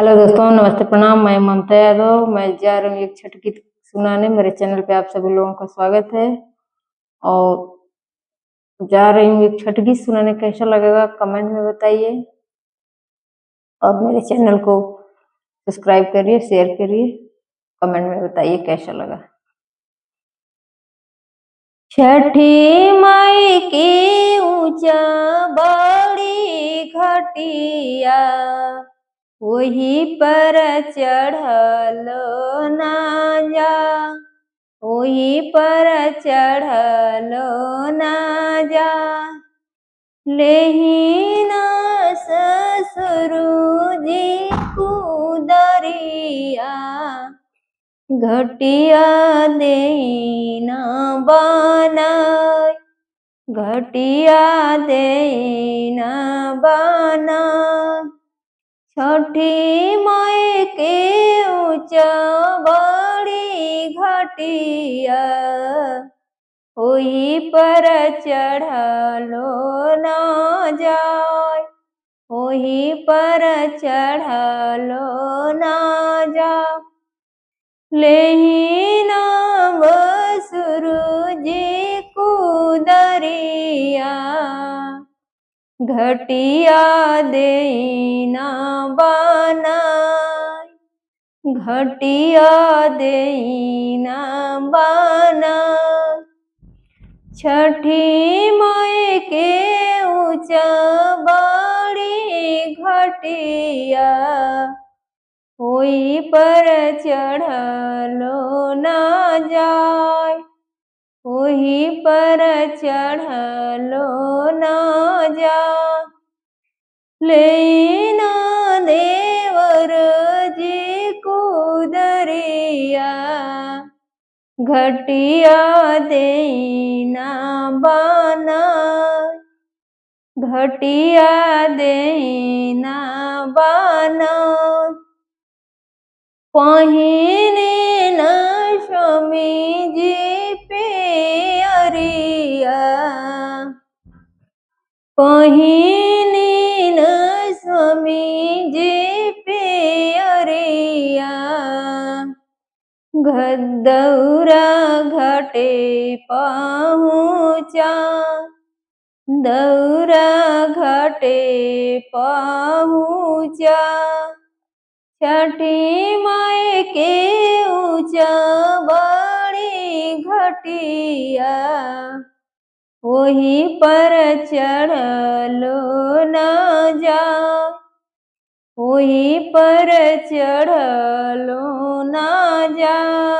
Hello दोस्तों, नमस्ते, प्रणाम। मैं ममता यादव। मैं जा रही हूँ एक छठ गीत सुनाने। मेरे चैनल पे आप सभी लोगों का स्वागत है। और जा रही हूँ एक छठ गीत सुनाने। कैसा लगेगा कमेंट में बताइए, और मेरे चैनल को सब्सक्राइब करिए, शेयर करिए, कमेंट में बताइए कैसा लगा। छठी माई की ऊंचा बड़ी घटिया, वही पर चढ़ल ना जा, वही पर चढ़ल ना जा। लेही ना ससुर जी कुदरिया, घटिया देना बनाय, घटिया देना बनाय। छठी माई के ऊंचा बड़ी घटिया, वही पर चढ़लो ना जाय, वही पर चढ़लो ना जा। लेही नाम सूरज कुदरिया, घटिया देना बनाय, घटिया देना बनाय। छठी माई के ऊंचा बड़ी घटिया, वही पर चढ़लो ना जाय, वही पर चढ़लो ना जा। लेना देवर जी कुदरिया, घटिया देना बनाय, घटिया देना बनाय। पहिने न स्वामी जी पियरिया, पहिने न स्वामी जी पियरिया। दौरा घाटे पहुँचा, दौरा घाटे पहुँचा। छठी माई के ऊंचा बड़ी घटिया, वही पर चढ़लो ना जा, वही पर चढ़लो ना जा।